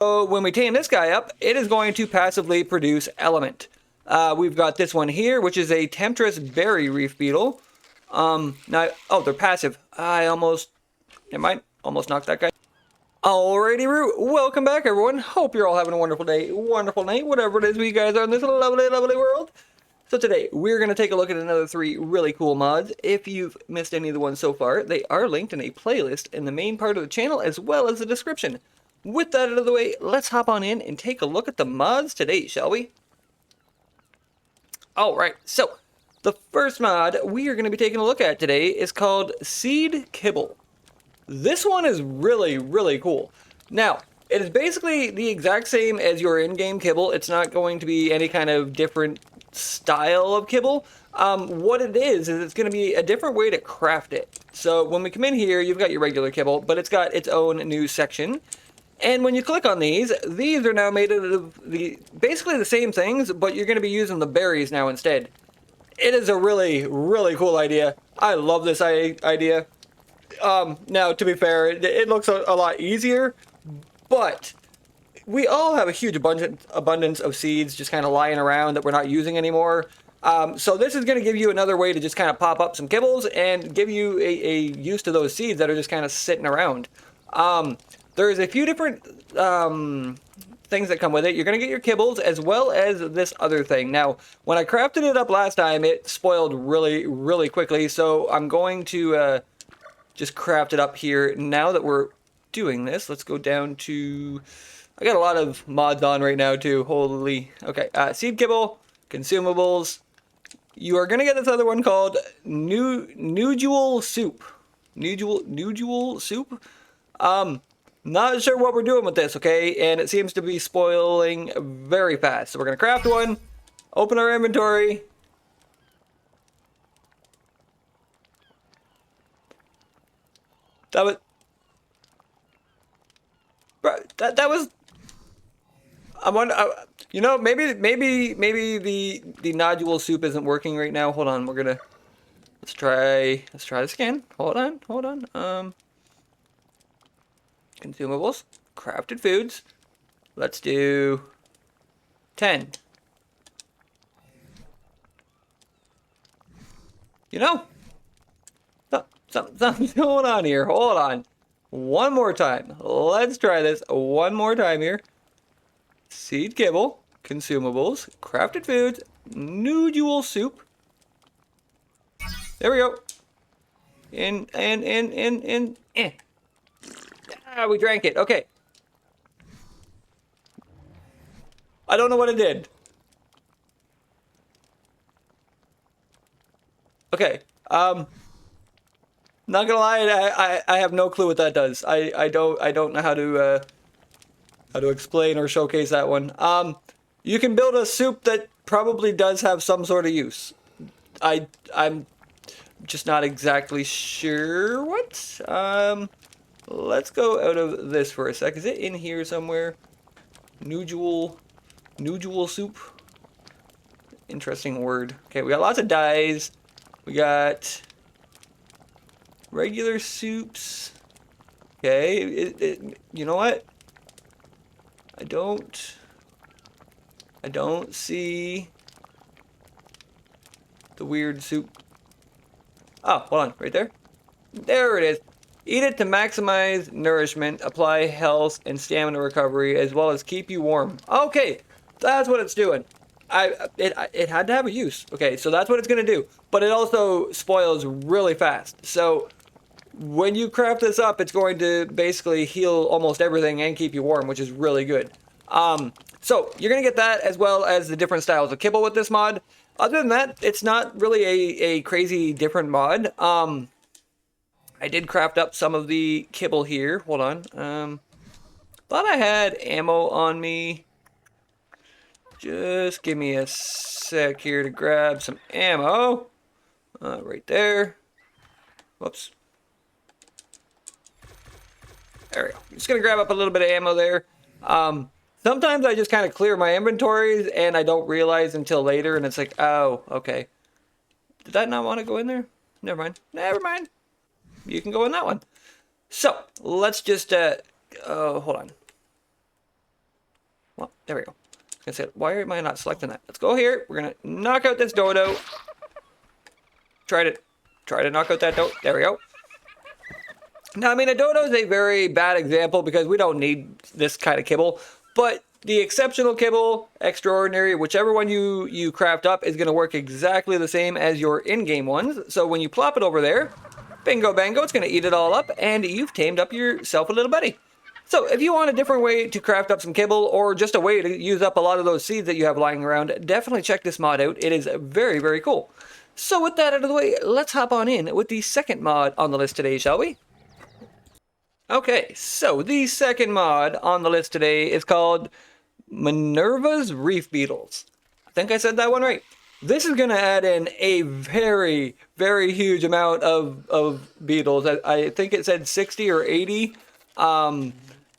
So when we tame this guy up, it is going to passively produce element. We've got this one here, which is a Temptress Berry Reef Beetle. Now, oh, they're passive. Never mind, almost knocked that guy. Alrighty, Root, welcome back, everyone. Hope you're all having a wonderful day, wonderful night, whatever it is we guys are in this lovely, lovely world. So today, we're going to take a look at another 3 really cool mods. If you've missed any of the ones so far, they are linked in a playlist in the main part of the channel, as well as the description. With that out of the way, let's hop on in and take a look at the mods today, shall we? Alright, so, the first mod we are going to be taking a look at today is called Seed Kibble. This one is really, really cool. Now, it is basically the exact same as your in-game kibble. It's not going to be any kind of different style of kibble. What it is it's going to be a different way to craft it. So when we come in here, you've got your regular kibble, but it's got its own new section. And when you click on these are now made out of basically the same things, but you're going to be using the berries now instead. It is a really, really cool idea. I love this idea. Now, to be fair, it looks a lot easier, but we all have a huge abundance of seeds just kind of lying around that we're not using anymore. So this is going to give you another way to just kind of pop up some kibbles and give you a use to those seeds that are just kind of sitting around. There's a few different things that come with it. You're going to get your kibbles as well as this other thing. Now, when I crafted it up last time, it spoiled really, really quickly, so I'm going to just craft it up here. Now that we're doing this, let's go down to... I got a lot of mods on right now too. Holy... Okay, seed kibble, consumables. You are going to get this other one called Nudule Soup. Nudule Soup? Not sure what we're doing with this, okay? And it seems to be spoiling very fast. So we're going to craft one, open our inventory. That was... I wonder, you know, maybe the nodule soup isn't working right now. Hold on, let's try this again. Hold on. Consumables, crafted foods. Let's do 10. You know, something's going on here. Hold on. One more time. Let's try this one more time here. Seed kibble, consumables, crafted foods, nodule soup. There we go. We drank it. Okay. I don't know what it did. Okay. Not gonna lie, I have no clue what that does. I don't know how to explain or showcase that one. You can build a soup that probably does have some sort of use. I'm just not exactly sure what. Let's go out of this for a sec. Is it in here somewhere? Nodule soup. Interesting word. Okay, we got lots of dyes. We got regular soups. Okay, you know what? I don't see the weird soup. Oh, hold on, right there. There it is. Eat it to maximize nourishment, apply health and stamina recovery, as well as keep you warm. Okay, that's what it's doing. It had to have a use. Okay, so that's what it's gonna do. But it also spoils really fast. So when you craft this up, it's going to basically heal almost everything and keep you warm, which is really good. So you're gonna get that as well as the different styles of kibble with this mod. Other than that, it's not really a crazy different mod. I did craft up some of the kibble here. Hold on. Thought I had ammo on me. Just give me a sec here to grab some ammo. Right there. Whoops. There we go. I'm just going to grab up a little bit of ammo there. Sometimes I just kind of clear my inventories and I don't realize until later. And it's like, oh, okay. Did that not want to go in there? Never mind. Never mind. You can go in that one. So, let's just, hold on. Well, there we go. I said, why am I not selecting that? Let's go here. We're gonna knock out this dodo. Try to knock out that dodo. There we go. Now, I mean, a dodo is a very bad example because we don't need this kind of kibble, but the exceptional kibble, extraordinary, whichever one you craft up is going to work exactly the same as your in-game ones. So when you plop it over there, bingo bango, it's going to eat it all up, and you've tamed up yourself a little buddy. So if you want a different way to craft up some kibble, or just a way to use up a lot of those seeds that you have lying around, definitely check this mod out. It is very, very cool. So with that out of the way, let's hop on in with the second mod on the list today, shall we? Okay, so the second mod on the list today is called Minerva's Reef Beetles. I think I said that one right. This is going to add in a very, very huge amount of beetles. I think it said 60 or 80.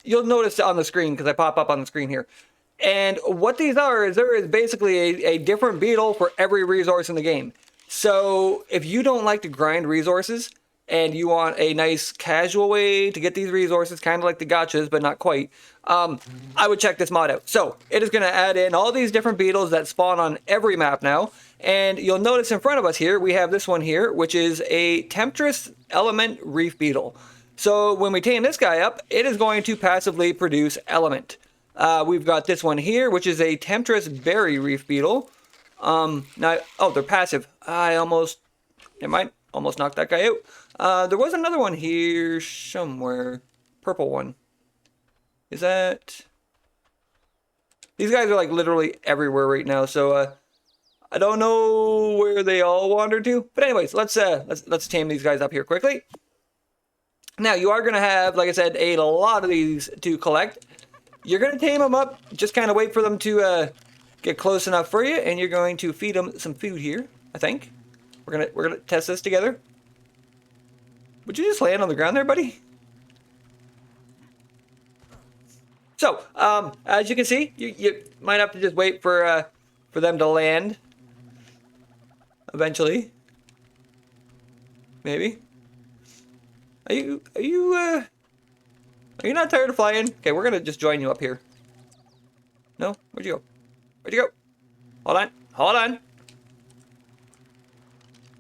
You'll notice on the screen because I pop up on the screen here. And what these are is there is basically a different beetle for every resource in the game. So if you don't like to grind resources, and you want a nice casual way to get these resources, kind of like the gachas, but not quite, I would check this mod out. So it is going to add in all these different beetles that spawn on every map now. And you'll notice in front of us here, we have this one here, which is a Temptress Element Reef Beetle. So when we tame this guy up, it is going to passively produce element. We've got this one here, which is a Temptress Berry Reef Beetle. Now, oh, they're passive. Never mind, almost knocked that guy out. There was another one here somewhere. Purple one. Is that... These guys are like literally everywhere right now, so I don't know where they all wandered to. But anyways, let's tame these guys up here quickly. Now, you are going to have, like I said, a lot of these to collect. You're going to tame them up, just kind of wait for them to get close enough for you, and you're going to feed them some food here, I think. We're gonna test this together. Would you just land on the ground there, buddy? So, as you can see, you might have to just wait for them to land. Eventually. Maybe. Are you not tired of flying? Okay, we're gonna just join you up here. No? Where'd you go? Where'd you go? Hold on. Hold on.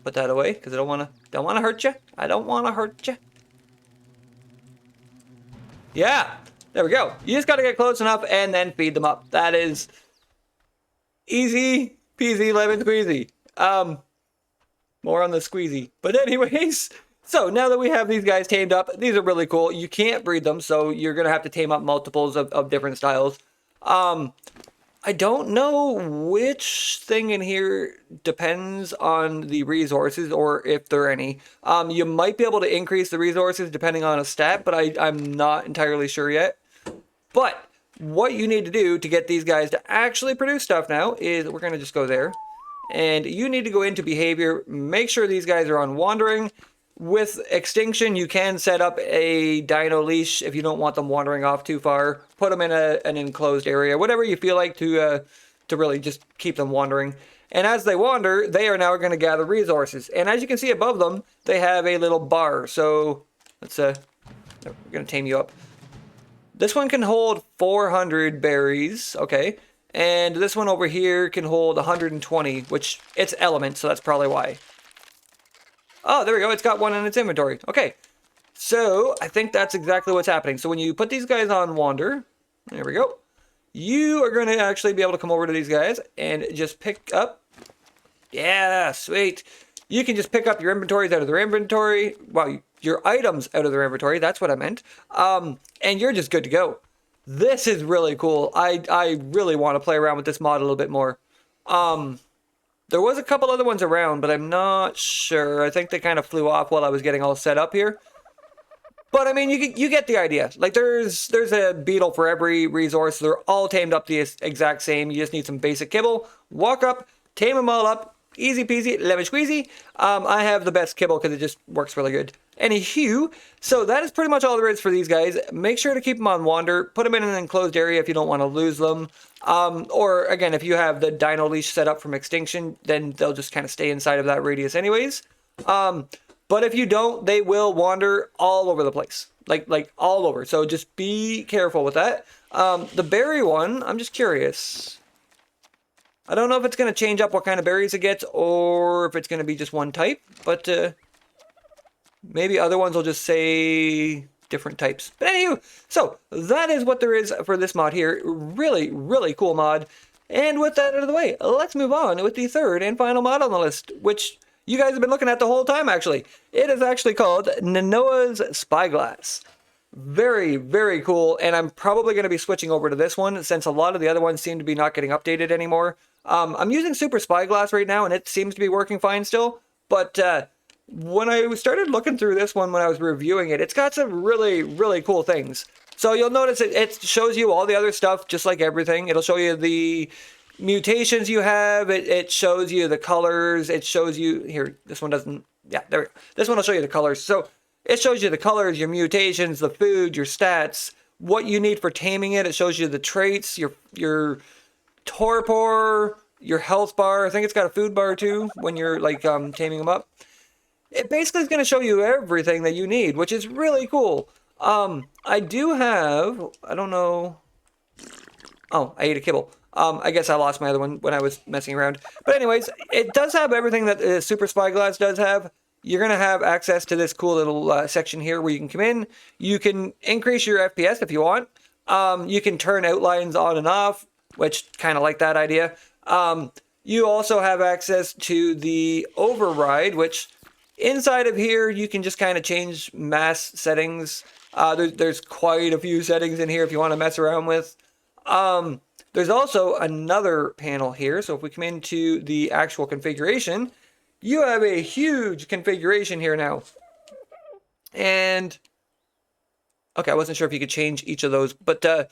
Put that away, because I don't wanna hurt you. I don't wanna hurt you. Yeah, there we go. You just gotta get close enough and then feed them up. That is easy peasy lemon squeezy. More on the squeezy. But anyways, so now that we have these guys tamed up, these are really cool. You can't breed them, so you're gonna have to tame up multiples of different styles. I don't know which thing in here depends on the resources or if there are any. You might be able to increase the resources depending on a stat, but I'm not entirely sure yet. But what you need to do to get these guys to actually produce stuff now is we're going to just go there. And you need to go into behavior, make sure these guys are on wandering. With extinction, you can set up a dino leash if you don't want them wandering off too far. Put them in an enclosed area, whatever you feel like to really just keep them wandering. And as they wander, they are now going to gather resources. And as you can see above them, they have a little bar. So let's we're going to tame you up. This one can hold 400 berries, okay. And this one over here can hold 120, which it's element, so that's probably why. Oh, there we go. It's got one in its inventory. Okay. So, I think that's exactly what's happening. So, when you put these guys on wander, there we go. You are going to actually be able to come over to these guys and just pick up. Yeah, sweet. You can just pick up your inventories out of their inventory. Well, your items out of their inventory. That's what I meant. And you're just good to go. This is really cool. I really want to play around with this mod a little bit more. There was a couple other ones around, but I'm not sure. I think they kind of flew off while I was getting all set up here. But I mean, you get the idea. Like there's a beetle for every resource. They're all tamed up the exact same. You just need some basic kibble. Walk up, tame them all up. Easy peasy, lemon squeezy. I have the best kibble because it just works really good. Anywho, so that is pretty much all there is for these guys. Make sure to keep them on wander. Put them in an enclosed area if you don't want to lose them. Or again, if you have the dino leash set up from extinction, then they'll just kind of stay inside of that radius anyways. But if you don't, they will wander all over the place. like all over. So just be careful with that. The berry one, I'm just curious. I don't know if it's going to change up what kind of berries it gets or if it's going to be just one type, but maybe other ones will just say different types. But anywho, so that is what there is for this mod here. Really, really cool mod. And with that out of the way, let's move on with the third and final mod on the list, which you guys have been looking at the whole time, actually. It is actually called Nanoh's Spyglass. Very, very cool, and I'm probably going to be switching over to this one since a lot of the other ones seem to be not getting updated anymore. I'm using Super Spyglass right now, and it seems to be working fine still, but when I started looking through this one when I was reviewing it, it's got some really, really cool things. So you'll notice it shows you all the other stuff, just like everything. It'll show you the mutations you have. It shows you the colors. It shows you, here, this one doesn't, yeah, there we go. This one will show you the colors. So it shows you the colors, your mutations, the food, your stats, what you need for taming it. It shows you the traits, your torpor, your health bar. I think it's got a food bar too when you're like taming them up. It basically is going to show you everything that you need, which is really cool. I do have, I don't know. Oh, I ate a kibble. I guess I lost my other one when I was messing around. But anyways, it does have everything that Super Spyglass does have. You're going to have access to this cool little section here where you can come in. You can increase your FPS if you want. You can turn outlines on and off, which kind of like that idea. You also have access to the override, which inside of here, you can just kind of change mass settings. There's quite a few settings in here if you want to mess around with. There's also another panel here. So if we come into the actual configuration, you have a huge configuration here now. And, okay, I wasn't sure if you could change each of those, but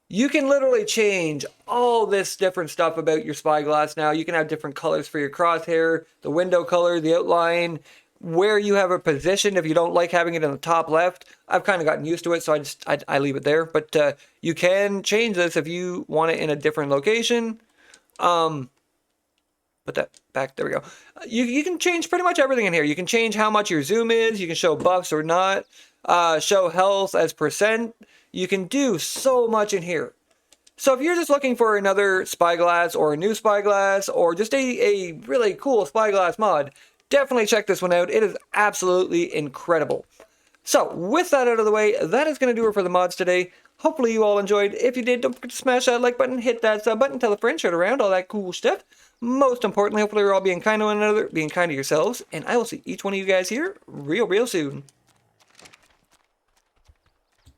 you can literally change all this different stuff about your Spyglass now. You can have different colors for your crosshair, the window color, the outline, where you have it positioned. If you don't like having it in the top left, I've kind of gotten used to it, so I leave it there. But you can change this if you want it in a different location. Put that back, there we go. You can change pretty much everything in here. You can change how much your zoom is, you can show buffs or not, show health as %. You can do so much in here. So if you're just looking for another Spyglass or a new Spyglass or just a really cool Spyglass mod, definitely check this one out. It is absolutely incredible. So with that out of the way, that is going to do it for the mods today. Hopefully you all enjoyed. If you did, don't forget to smash that like button, hit that sub button, tell a friend, share it around, all that cool stuff. Most importantly, hopefully you're all being kind to one another, being kind to yourselves, and I will see each one of you guys here real soon.